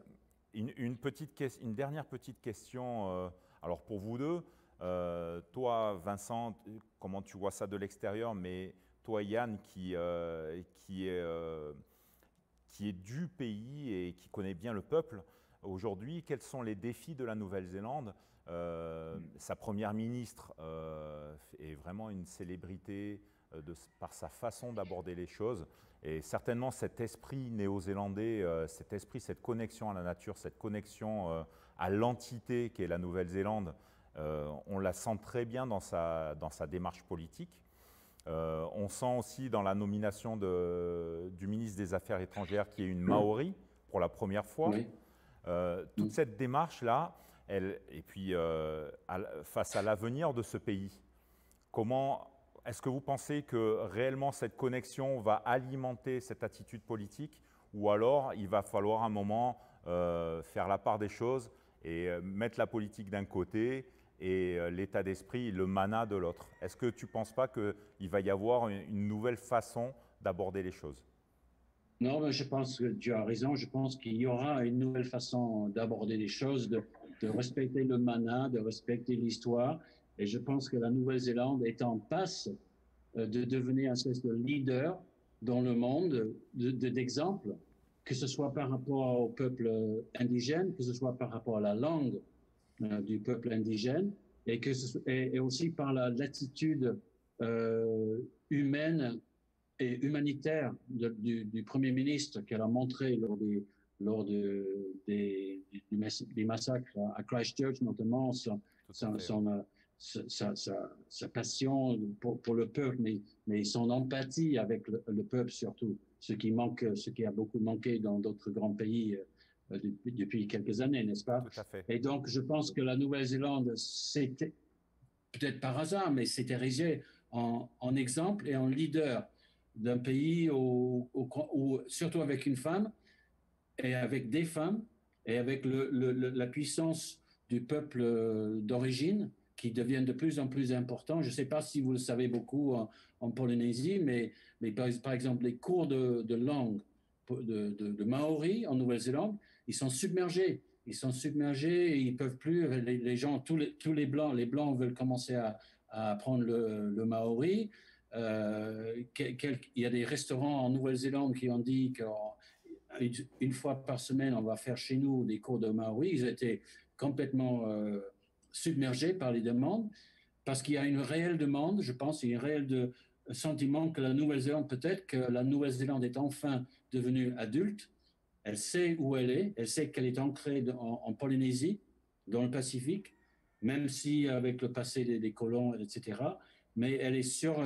Une dernière petite question. Alors pour vous deux, toi Vincent, comment tu vois ça de l'extérieur, mais toi Yann qui est du pays et qui connaît bien le peuple, aujourd'hui, quels sont les défis de la Nouvelle-Zélande? Sa première ministre est vraiment une célébrité par sa façon d'aborder les choses. Et certainement cet esprit néo-zélandais, cette connexion à la nature, cette connexion à l'entité qu'est la Nouvelle-Zélande, on la sent très bien dans sa démarche politique. On sent aussi dans la nomination du ministre des Affaires étrangères qui est une Maori pour la première fois.
Oui.
Toute cette démarche-là, et puis face à l'avenir de ce pays, est-ce que vous pensez que réellement cette connexion va alimenter cette attitude politique, ou alors il va falloir un moment faire la part des choses et mettre la politique d'un côté et l'état d'esprit, le mana de l'autre. Est-ce que tu ne penses pas qu'il va y avoir une nouvelle façon d'aborder les choses?
Non, mais je pense que tu as raison. Je pense qu'il y aura une nouvelle façon d'aborder les choses, de respecter le mana, de respecter l'histoire. Et je pense que la Nouvelle-Zélande est en passe de devenir un espèce de leader dans le monde, d'exemple, que ce soit par rapport au peuple indigène, que ce soit par rapport à la langue du peuple indigène, et aussi par l'attitude humaine et humanitaire du Premier ministre qu'elle a montré lors des massacres à Christchurch, notamment sa passion pour le peuple, mais son empathie avec le peuple surtout, ce qui a beaucoup manqué dans d'autres grands pays depuis quelques années, n'est-ce pas?
Tout à fait.
Et donc, je pense que la Nouvelle-Zélande, c'était peut-être par hasard, mais s'est érigée en exemple et en leader d'un pays où, surtout avec une femme et avec des femmes et avec la puissance du peuple d'origine qui deviennent de plus en plus importants. Je ne sais pas si vous le savez beaucoup en Polynésie, mais par exemple, les cours de langue de Maori en Nouvelle-Zélande, ils sont submergés. Ils sont submergés et ils ne peuvent plus. Les gens, tous les Blancs veulent commencer à apprendre le Maori. Il y a des restaurants en Nouvelle-Zélande qui ont dit qu'une fois par semaine, on va faire chez nous des cours de Maori. Ils étaient complètement submergés par les demandes parce qu'il y a une réelle demande, je pense, il y a un réel sentiment que la Nouvelle-Zélande, peut-être que la Nouvelle-Zélande est enfin devenue adulte. Elle sait où elle est, elle sait qu'elle est ancrée en Polynésie, dans le Pacifique, même si avec le passé des colons, etc., mais elle est sur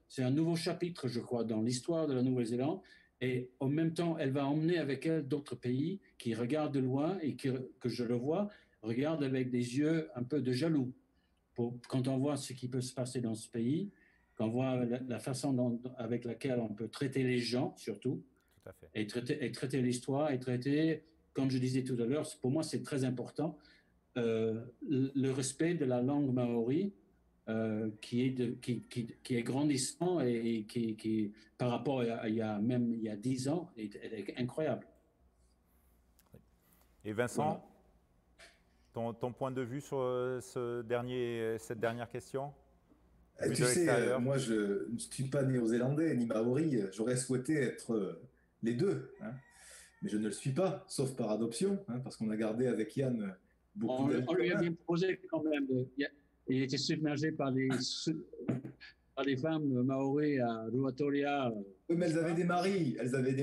c'est un nouveau chapitre, je crois, dans l'histoire de la Nouvelle-Zélande. Et en même temps, elle va emmener avec elle d'autres pays qui regardent de loin et que je le vois, regardent avec des yeux un peu de jaloux. Quand on voit ce qui peut se passer dans ce pays, quand on voit la façon avec laquelle on peut traiter les gens, surtout,
Tout à fait.
et traiter l'histoire, et traiter, comme je disais tout à l'heure, pour moi, c'est très important, le respect de la langue maori, qui est grandissant et qui par rapport à il y a 10 ans, elle est incroyable.
Et Vincent, voilà. ton point de vue sur cette dernière question?
Tu sais, moi je ne suis pas néo-zélandais ni maori, j'aurais souhaité être les deux, hein. Mais je ne le suis pas, sauf par adoption, hein, parce qu'on a gardé avec Yann beaucoup d'amis communs.
On lui a bien proposé quand même. Il était submergé par les femmes maoris à Ruatoria.
Oui, mais elles avaient des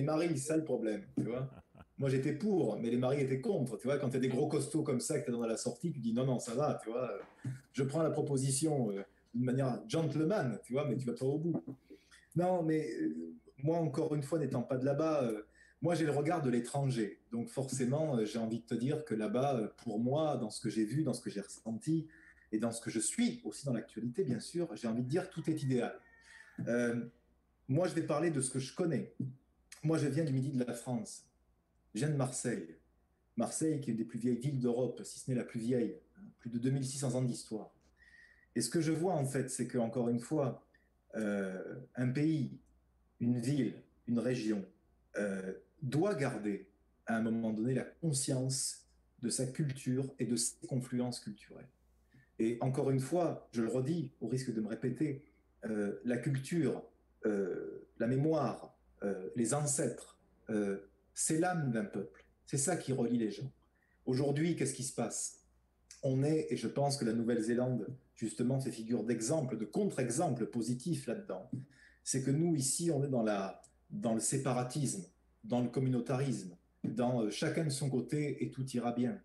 maris, c'est ça le problème, tu vois. Moi j'étais pour, mais les maris étaient contre, tu vois. Quand tu as des gros costauds comme ça, que tu es dans la sortie, tu dis non, ça va, tu vois. Je prends la proposition d'une manière gentleman, tu vois, mais tu vas pas au bout. Non, mais moi, encore une fois, n'étant pas de là-bas, moi j'ai le regard de l'étranger. Donc forcément, j'ai envie de te dire que là-bas, pour moi, dans ce que j'ai vu, dans ce que j'ai ressenti, et dans ce que je suis, aussi dans l'actualité, bien sûr, j'ai envie de dire tout est idéal. Moi, je vais parler de ce que je connais. Moi, je viens du midi de la France. Je viens de Marseille. Marseille, qui est une des plus vieilles villes d'Europe, si ce n'est la plus vieille, hein, plus de 2600 ans d'histoire. Et ce que je vois, en fait, c'est qu'encore une fois, un pays, une ville, une région doit garder, à un moment donné, la conscience de sa culture et de ses confluences culturelles. Et encore une fois, je le redis, au risque de me répéter, la culture, la mémoire, les ancêtres, c'est l'âme d'un peuple. C'est ça qui relie les gens. Aujourd'hui, qu'est-ce qui se passe? On est, et je pense que la Nouvelle-Zélande, justement, fait figure d'exemple, de contre-exemple positif là-dedans. C'est que nous, ici, on est dans le séparatisme, dans le communautarisme, dans chacun de son côté et tout ira bien.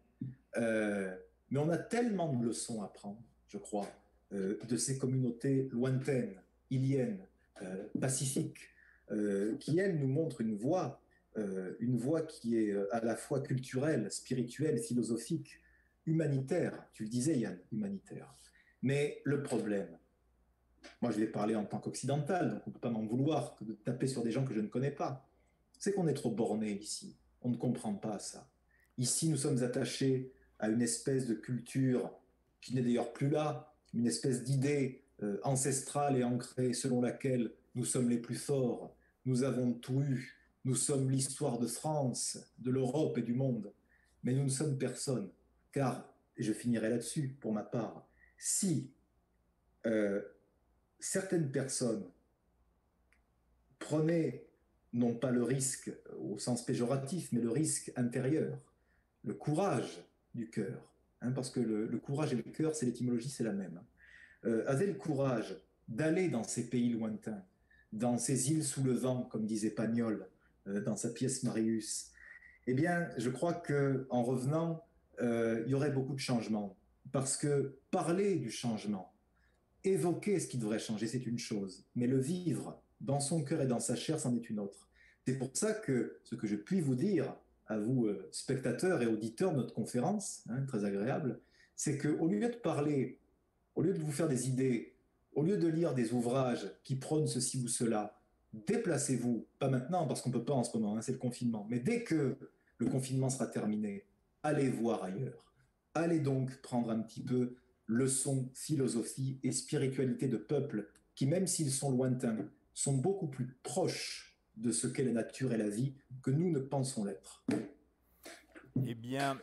Mais on a tellement de leçons à prendre, je crois, de ces communautés lointaines, iliennes, pacifiques, qui, elles, nous montrent une voie qui est à la fois culturelle, spirituelle, philosophique, humanitaire. Tu le disais, Yann, humanitaire. Mais le problème, moi je vais parler en tant qu'occidental, donc on ne peut pas m'en vouloir que de taper sur des gens que je ne connais pas, c'est qu'on est trop borné ici. on ne comprend pas ça. Ici, nous sommes attachés à une espèce de culture qui n'est d'ailleurs plus là, une espèce d'idée ancestrale et ancrée selon laquelle nous sommes les plus forts, nous avons tout eu, nous sommes l'histoire de France, de l'Europe et du monde. Mais nous ne sommes personne, car, et je finirai là-dessus pour ma part, si certaines personnes prenaient non pas le risque au sens péjoratif, mais le risque intérieur, le courage du cœur, hein, parce que le courage et le cœur, c'est l'étymologie, c'est la même, avaient le courage d'aller dans ces pays lointains, dans ces îles sous le vent, comme disait Pagnol dans sa pièce Marius, eh bien, je crois qu'en revenant, il y aurait beaucoup de changements. Parce que parler du changement, évoquer ce qui devrait changer, c'est une chose, mais le vivre dans son cœur et dans sa chair, c'en est une autre. C'est pour ça que ce que je puis vous dire, à vous, spectateurs et auditeurs de notre conférence, hein, très agréable, c'est qu'au lieu de parler, au lieu de vous faire des idées, au lieu de lire des ouvrages qui prônent ceci ou cela, déplacez-vous, pas maintenant parce qu'on ne peut pas en ce moment, hein, c'est le confinement, mais dès que le confinement sera terminé, allez voir ailleurs. Allez donc prendre un petit peu leçons, philosophie et spiritualité de peuples qui, même s'ils sont lointains, sont beaucoup plus proches de ce qu'est la nature et la vie que nous ne pensons l'être.
Eh bien,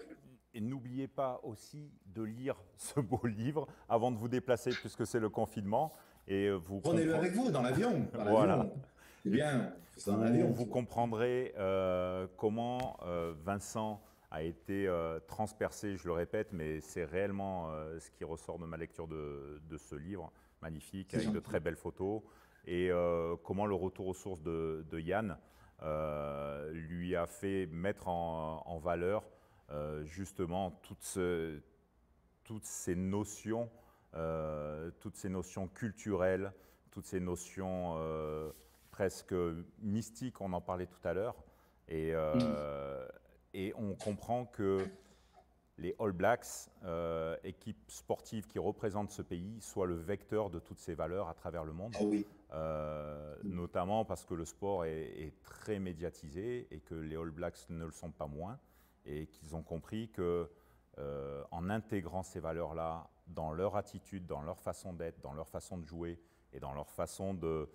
et n'oubliez pas aussi de lire ce beau livre avant de vous déplacer, puisque c'est le confinement. Et vous
prenez-le avec vous dans l'avion.
Voilà.
C'est bien.
Vous comprendrez comment Vincent a été transpercé, je le répète, mais c'est réellement ce qui ressort de ma lecture de ce livre magnifique, avec de très belles photos, et comment le retour aux sources de Yann lui a fait mettre en valeur justement toutes ces notions culturelles, toutes ces notions presque mystiques, on en parlait tout à l'heure, et on comprend que les All Blacks, équipe sportive qui représente ce pays, soient le vecteur de toutes ces valeurs à travers le monde.
Ah oui.
Notamment parce que le sport est très médiatisé et que les All Blacks ne le sont pas moins, et qu'ils ont compris que en intégrant ces valeurs-là dans leur attitude, dans leur façon d'être, dans leur façon de jouer et dans leur façon de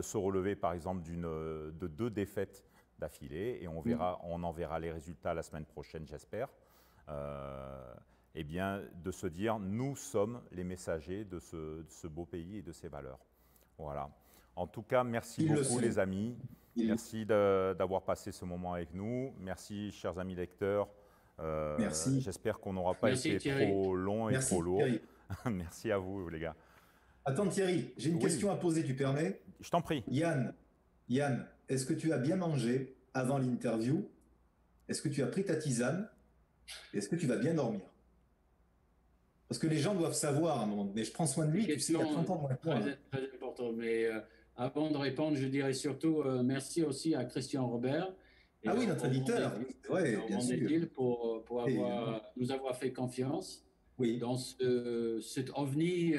se relever par exemple de 2 défaites d'affilée, et on en verra les résultats la semaine prochaine, j'espère, eh bien de se dire nous sommes les messagers de ce beau pays et de ses valeurs. Voilà. En tout cas, merci beaucoup les amis. Merci d'avoir passé ce moment avec nous. Merci chers amis lecteurs.
Merci.
J'espère qu'on n'aura pas été trop long et trop lourd. Merci à vous les gars.
Attends Thierry, j'ai une question à poser, tu permets?
Je t'en prie.
Yann, est-ce que tu as bien mangé avant l'interview? Est-ce que tu as pris ta tisane? Est-ce que tu vas bien dormir? Parce que les gens doivent savoir à un moment donné. Je prends soin de lui, tu sais, il y a 30 ans de moins que moi.
Très important, mais avant de répondre, je dirais surtout merci aussi à Christian Robert.
Ah oui, notre éditeur, oui, bien sûr.
Pour nous avoir fait confiance dans cet ovni.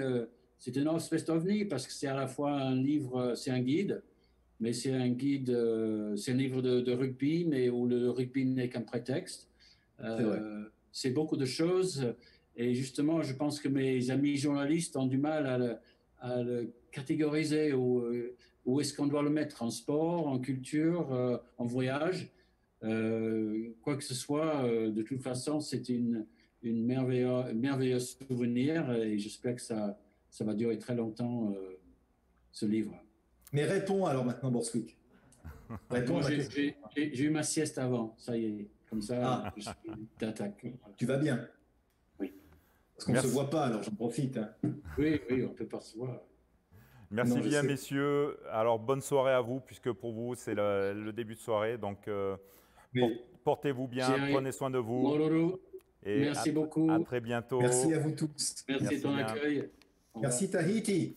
C'est une espèce d'ovni parce que c'est à la fois un livre, c'est un guide, mais c'est un guide, c'est un livre de rugby, mais où le rugby n'est qu'un prétexte. C'est beaucoup de choses. Et justement, je pense que mes amis journalistes ont du mal à le catégoriser. Où est-ce qu'on doit le mettre? En sport, en culture, en voyage, quoi que ce soit. De toute façon, c'est une merveilleux souvenir, et j'espère que ça va durer très longtemps, ce livre.
Mais réponds alors maintenant, Borswick.
J'ai eu ma sieste avant, ça y est. Comme ça, je suis d'attaque.
Tu vas bien?
Oui.
Parce qu'on ne se voit pas, alors j'en profite. Hein.
Oui, on peut pas se voir.
Merci bien, messieurs. Alors, bonne soirée à vous, puisque pour vous, c'est le début de soirée. Donc, portez-vous bien, prenez soin de vous.
Et merci beaucoup.
À très bientôt.
Merci à vous tous.
Merci de ton accueil.
Merci Tahiti.